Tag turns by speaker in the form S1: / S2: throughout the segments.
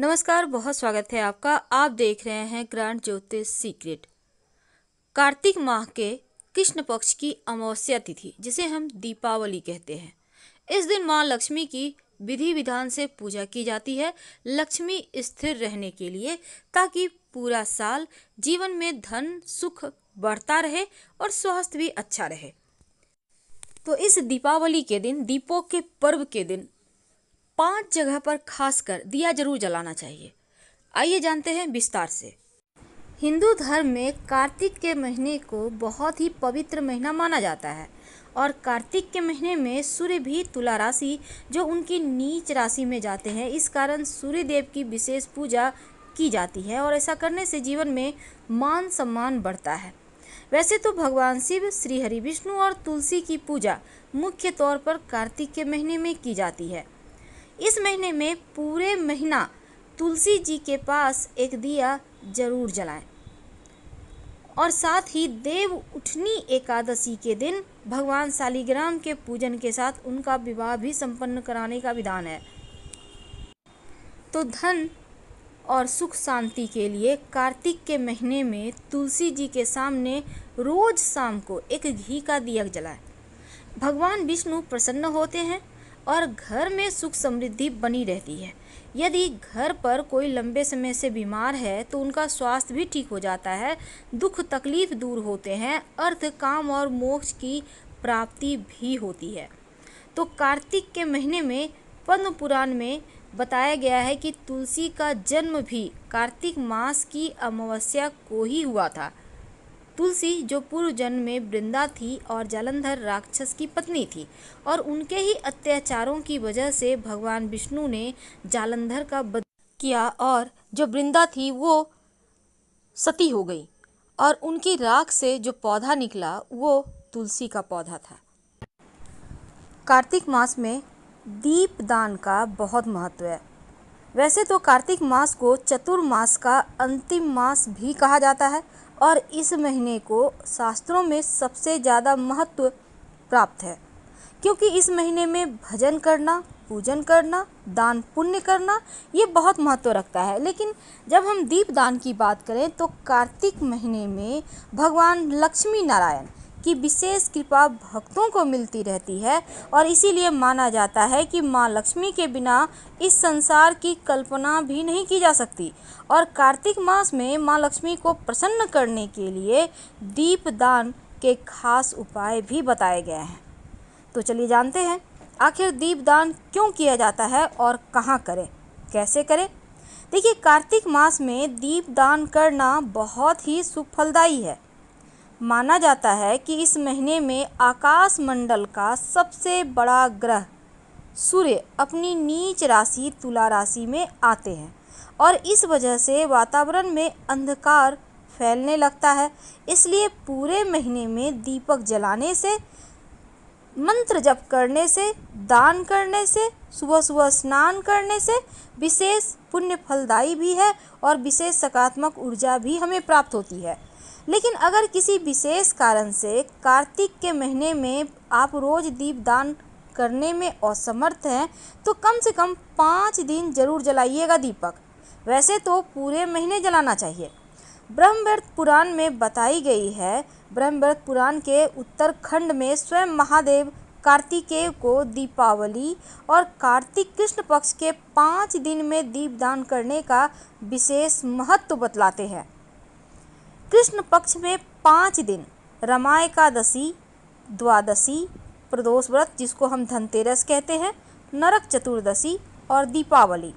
S1: नमस्कार, बहुत स्वागत है आपका। आप देख रहे हैं ग्रांड ज्योतिष सीक्रेट। कार्तिक माह के कृष्ण पक्ष की अमावस्या तिथि, जिसे हम दीपावली कहते हैं, इस दिन मां लक्ष्मी की विधि विधान से पूजा की जाती है, लक्ष्मी स्थिर रहने के लिए, ताकि पूरा साल जीवन में धन सुख बढ़ता रहे और स्वास्थ्य भी अच्छा रहे। तो इस दीपावली के दिन, दीपों के पर्व के दिन 5 जगह पर खासकर दिया जरूर जलाना चाहिए। आइए जानते हैं विस्तार से। हिंदू धर्म में कार्तिक के महीने को बहुत ही पवित्र महीना माना जाता है और कार्तिक के महीने में सूर्य भी तुला राशि, जो उनकी नीच राशि में जाते हैं, इस कारण सूर्य देव की विशेष पूजा की जाती है और ऐसा करने से जीवन में मान सम्मान बढ़ता है। वैसे तो भगवान शिव, श्री हरि विष्णु और तुलसी की पूजा मुख्य तौर पर कार्तिक के महीने में की जाती है। इस महीने में पूरे महीना तुलसी जी के पास एक दिया जरूर जलाएं और साथ ही देव उठनी एकादशी के दिन भगवान शालिग्राम के पूजन के साथ उनका विवाह भी संपन्न कराने का विधान है। तो धन और सुख शांति के लिए कार्तिक के महीने में तुलसी जी के सामने रोज शाम को एक घी का दिया जलाएं। भगवान विष्णु प्रसन्न होते हैं और घर में सुख समृद्धि बनी रहती है। यदि घर पर कोई लंबे समय से बीमार है तो उनका स्वास्थ्य भी ठीक हो जाता है, दुख तकलीफ दूर होते हैं, अर्थ काम और मोक्ष की प्राप्ति भी होती है। तो कार्तिक के महीने में पद्म पुराण में बताया गया है कि तुलसी का जन्म भी कार्तिक मास की अमावस्या को ही हुआ था। तुलसी, जो पूर्व जन्म में वृंदा थी और जालंधर राक्षस की पत्नी थी, और उनके ही अत्याचारों की वजह से भगवान विष्णु ने जालंधर का वध किया और जो वृंदा थी वो सती हो गई और उनकी राख से जो पौधा निकला वो तुलसी का पौधा था। कार्तिक मास में दीपदान का बहुत महत्व है। वैसे तो कार्तिक मास को चतुर्मास का अंतिम मास भी कहा जाता है और इस महीने को शास्त्रों में सबसे ज़्यादा महत्व प्राप्त है, क्योंकि इस महीने में भजन करना, पूजन करना, दान पुण्य करना ये बहुत महत्व रखता है। लेकिन जब हम दीप दान की बात करें तो कार्तिक महीने में भगवान लक्ष्मी नारायण की विशेष कृपा भक्तों को मिलती रहती है और इसीलिए माना जाता है कि माँ लक्ष्मी के बिना इस संसार की कल्पना भी नहीं की जा सकती। और कार्तिक मास में माँ लक्ष्मी को प्रसन्न करने के लिए दीपदान के खास उपाय भी बताए गए हैं। तो चलिए जानते हैं आखिर दीपदान क्यों किया जाता है और कहाँ करें, कैसे करें। देखिए, कार्तिक मास में दीपदान करना बहुत ही सुफलदायी है। माना जाता है कि इस महीने में आकाश मंडल का सबसे बड़ा ग्रह सूर्य अपनी नीच राशि तुला राशि में आते हैं और इस वजह से वातावरण में अंधकार फैलने लगता है। इसलिए पूरे महीने में दीपक जलाने से, मंत्र जप करने से, दान करने से, सुबह सुबह स्नान करने से विशेष पुण्य फलदायी भी है और विशेष सकारात्मक ऊर्जा भी हमें प्राप्त होती है। लेकिन अगर किसी विशेष कारण से कार्तिक के महीने में आप रोज दीपदान करने में असमर्थ हैं तो कम से कम 5 दिन जरूर जलाइएगा दीपक। वैसे तो पूरे महीने जलाना चाहिए। ब्रह्मवैवर्त पुराण में बताई गई है। ब्रह्मवैवर्त पुराण के उत्तरखंड में स्वयं महादेव कार्तिकेय को दीपावली और कार्तिक कृष्ण पक्ष के 5 दिन में दीपदान करने का विशेष महत्व बतलाते हैं। कृष्ण पक्ष में 5 दिन रमा एकादशी, द्वादशी, प्रदोष व्रत जिसको हम धनतेरस कहते हैं, नरक चतुर्दशी और दीपावली,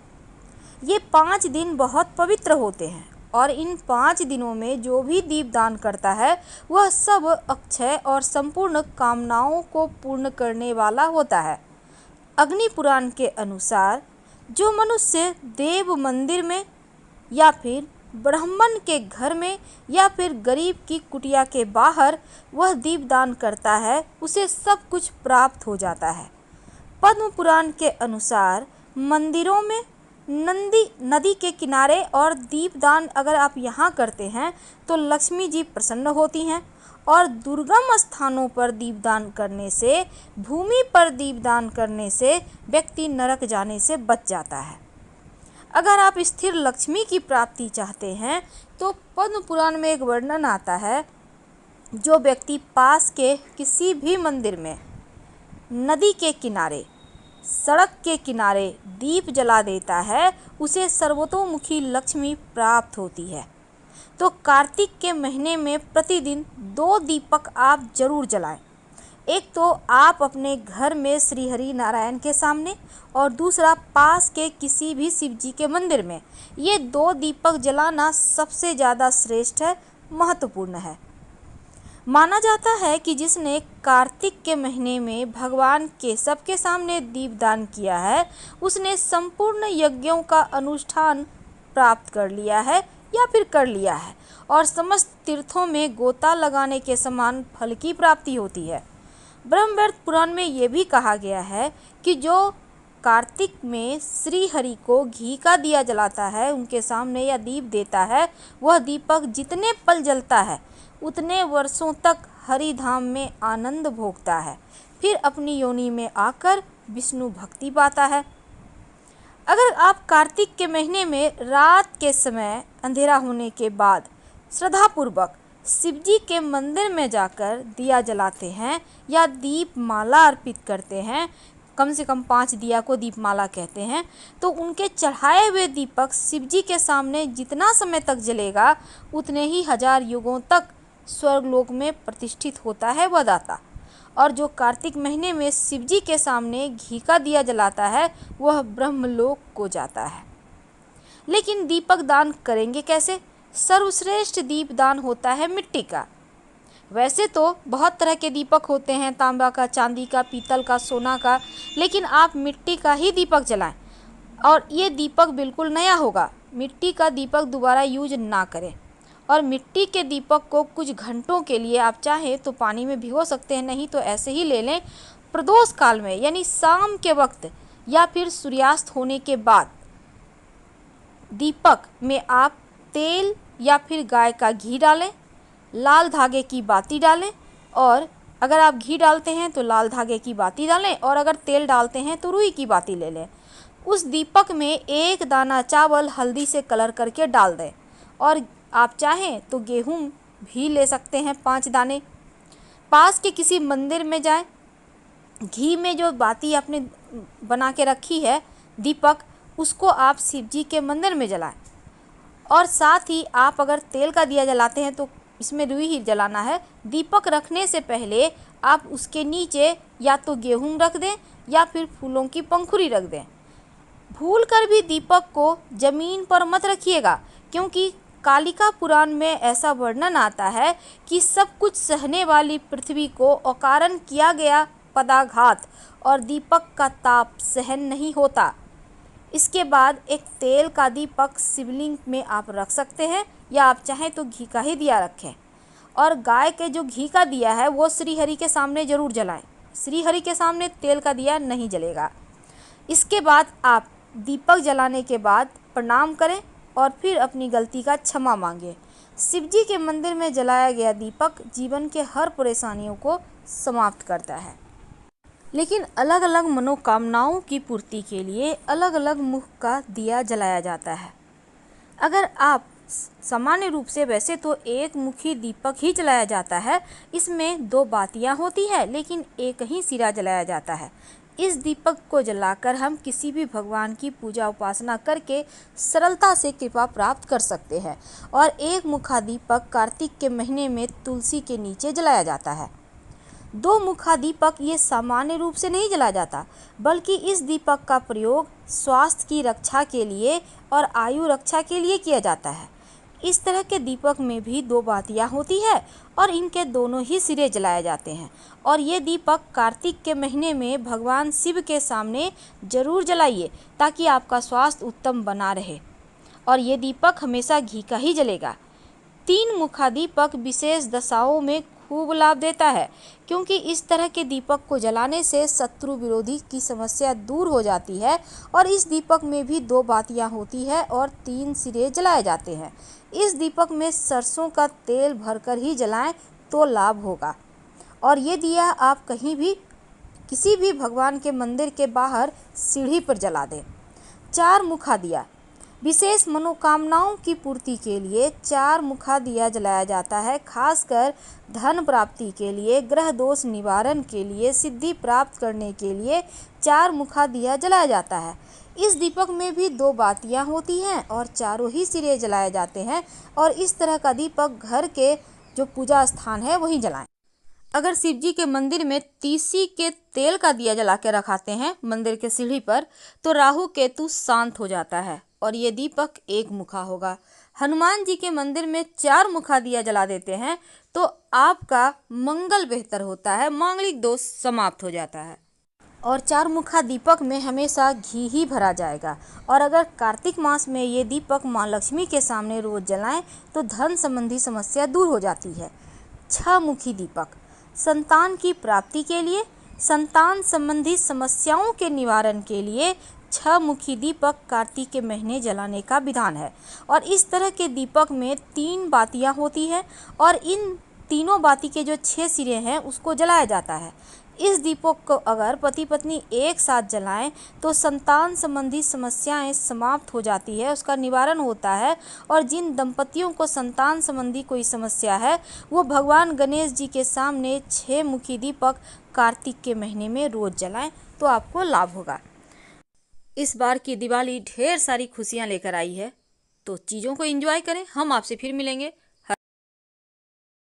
S1: ये 5 दिन बहुत पवित्र होते हैं और इन 5 दिनों में जो भी दीपदान करता है वह सब अक्षय और संपूर्ण कामनाओं को पूर्ण करने वाला होता है। अग्नि पुराण के अनुसार जो मनुष्य देव मंदिर में या फिर ब्राह्मण के घर में या फिर गरीब की कुटिया के बाहर वह दीपदान करता है उसे सब कुछ प्राप्त हो जाता है। पद्म पुराण के अनुसार मंदिरों में, नदी के किनारे और दीपदान अगर आप यहाँ करते हैं तो लक्ष्मी जी प्रसन्न होती हैं और दुर्गम स्थानों पर दीपदान करने से, भूमि पर दीपदान करने से व्यक्ति नरक जाने से बच जाता है। अगर आप स्थिर लक्ष्मी की प्राप्ति चाहते हैं तो पद्म पुराण में एक वर्णन आता है, जो व्यक्ति पास के किसी भी मंदिर में, नदी के किनारे, सड़क के किनारे दीप जला देता है, उसे सर्वतोमुखी लक्ष्मी प्राप्त होती है। तो कार्तिक के महीने में प्रतिदिन 2 दीपक आप जरूर जलाएं। एक तो आप अपने घर में श्री हरि नारायण के सामने, और दूसरा पास के किसी भी शिव जी के मंदिर में। ये 2 दीपक जलाना सबसे ज़्यादा श्रेष्ठ है, महत्वपूर्ण है। माना जाता है कि जिसने कार्तिक के महीने में भगवान केशव के सामने दीपदान किया है, उसने संपूर्ण यज्ञों का अनुष्ठान प्राप्त कर लिया है या फिर कर लिया है, और समस्त तीर्थों में गोता लगाने के समान फल की प्राप्ति होती है। ब्रह्मवैवर्त पुराण में ये भी कहा गया है कि जो कार्तिक में श्री हरि को घी का दिया जलाता है, उनके सामने या दीप देता है, वह दीपक जितने पल जलता है उतने वर्षों तक हरिधाम में आनंद भोगता है, फिर अपनी योनि में आकर विष्णु भक्ति पाता है। अगर आप कार्तिक के महीने में रात के समय अंधेरा होने के बाद श्रद्धापूर्वक शिवजी के मंदिर में जाकर दिया जलाते हैं या दीप माला अर्पित करते हैं, कम से कम 5 दिया को दीपमाला कहते हैं, तो उनके चढ़ाए हुए दीपक शिवजी के सामने जितना समय तक जलेगा उतने ही 1000 युगों तक स्वर्गलोक में प्रतिष्ठित होता है वह दाता। और जो कार्तिक महीने में शिवजी के सामने घी का दिया जलाता है वह ब्रह्मलोक को जाता है। लेकिन दीपक दान करेंगे कैसे? सर्वश्रेष्ठ दीप दान होता है मिट्टी का। वैसे तो बहुत तरह के दीपक होते हैं, तांबा का, चांदी का, पीतल का, सोना का, लेकिन आप मिट्टी का ही दीपक जलाएं। और ये दीपक बिल्कुल नया होगा, मिट्टी का दीपक दोबारा यूज ना करें। और मिट्टी के दीपक को कुछ घंटों के लिए आप चाहें तो पानी में भिगो सकते हैं, नहीं तो ऐसे ही ले लें। प्रदोष काल में यानी शाम के वक्त या फिर सूर्यास्त होने के बाद दीपक में आप तेल या फिर गाय का घी डालें, लाल धागे की बाती डालें, और अगर आप घी डालते हैं तो लाल धागे की बाती डालें, और अगर तेल डालते हैं तो रुई की बाती ले लें। उस दीपक में 1 दाना चावल हल्दी से कलर करके डाल दें, और आप चाहें तो गेहूं भी ले सकते हैं 5 दाने। पास के किसी मंदिर में जाएं, घी में जो बाती आपने बना के रखी है दीपक, उसको आप शिव जी के मंदिर में जलाएं। और साथ ही आप अगर तेल का दिया जलाते हैं तो इसमें रुई ही जलाना है। दीपक रखने से पहले आप उसके नीचे या तो गेहूं रख दें या फिर फूलों की पंखुड़ी रख दें। भूल कर भी दीपक को जमीन पर मत रखिएगा, क्योंकि कालिका पुराण में ऐसा वर्णन आता है कि सब कुछ सहने वाली पृथ्वी को अकारण किया गया पदाघात और दीपक का ताप सहन नहीं होता। इसके बाद एक तेल का दीपक शिवलिंग में आप रख सकते हैं, या आप चाहें तो घी का ही दिया रखें। और गाय के जो घी का दिया है वो श्री हरि के सामने ज़रूर जलाएं। श्री हरि के सामने तेल का दिया नहीं जलेगा। इसके बाद आप दीपक जलाने के बाद प्रणाम करें और फिर अपनी गलती का क्षमा मांगे। शिवजी के मंदिर में जलाया गया दीपक जीवन के हर परेशानियों को समाप्त करता है। लेकिन अलग अलग मनोकामनाओं की पूर्ति के लिए अलग अलग मुख का दिया जलाया जाता है। अगर आप सामान्य रूप से वैसे तो एक मुखी दीपक ही जलाया जाता है, इसमें 2 बातियां होती है लेकिन एक ही सिरा जलाया जाता है। इस दीपक को जलाकर हम किसी भी भगवान की पूजा उपासना करके सरलता से कृपा प्राप्त कर सकते हैं। और एक मुखा दीपक कार्तिक के महीने में तुलसी के नीचे जलाया जाता है। 2 मुखा दीपक ये सामान्य रूप से नहीं जलाया जाता, बल्कि इस दीपक का प्रयोग स्वास्थ्य की रक्षा के लिए और आयु रक्षा के लिए किया जाता है। इस तरह के दीपक में भी 2 बातियां होती है और इनके दोनों ही सिरे जलाए जाते हैं। और ये दीपक कार्तिक के महीने में भगवान शिव के सामने जरूर जलाइए, ताकि आपका स्वास्थ्य उत्तम बना रहे। और ये दीपक हमेशा घी का ही जलेगा। 3 मुखा दीपक विशेष दशाओं में खूब लाभ देता है, क्योंकि इस तरह के दीपक को जलाने से शत्रु विरोधी की समस्या दूर हो जाती है। और इस दीपक में भी 2 बातियां होती है और 3 सिरे जलाए जाते हैं। इस दीपक में सरसों का तेल भरकर ही जलाएं तो लाभ होगा। और ये दिया आप कहीं भी किसी भी भगवान के मंदिर के बाहर सीढ़ी पर जला दें। 4 मुखा दिया, विशेष मनोकामनाओं की पूर्ति के लिए 4 मुखा दिया जलाया जाता है। खासकर धन प्राप्ति के लिए, ग्रह दोष निवारण के लिए, सिद्धि प्राप्त करने के लिए 4 मुखा दिया जलाया जाता है। इस दीपक में भी 2 बातियां होती हैं और चारों ही सिरे जलाए जाते हैं और इस तरह का दीपक घर के जो पूजा स्थान है वहीं जलाएं। अगर शिव जी के मंदिर में तीसी के तेल का दिया जला के रखाते हैं मंदिर के सीढ़ी पर, तो राहु केतु शांत हो जाता है और ये दीपक 1 मुखा होगा। हनुमान जी के मंदिर में 4 मुखा दिया जला देते हैं तो आपका मंगल बेहतर होता है, मांगलिक दोष समाप्त हो जाता है। और 4 मुखा दीपक में हमेशा घी ही भरा जाएगा। और अगर कार्तिक मास में ये दीपक माँ लक्ष्मी के सामने रोज जलाएं तो धन संबंधी समस्या दूर हो जाती है। 6 मुखी दीपक संतान की प्राप्ति के लिए, संतान संबंधी समस्याओं के निवारण के लिए 6 मुखी दीपक कार्तिक के महीने जलाने का विधान है। और इस तरह के दीपक में 3 बातियां होती हैं और इन तीनों बाती के जो 6 सिरे हैं उसको जलाया जाता है। इस दीपक को अगर पति पत्नी एक साथ जलाएं तो संतान संबंधी समस्याएं समाप्त हो जाती है, उसका निवारण होता है। और जिन दंपतियों को संतान संबंधी कोई समस्या है वो भगवान गणेश जी के सामने 6 मुखी दीपक कार्तिक के महीने में रोज जलाएं तो आपको लाभ होगा। इस बार की दिवाली ढेर सारी खुशियां लेकर आई है, तो चीज़ों को एंजॉय करें। हम आपसे फिर मिलेंगे।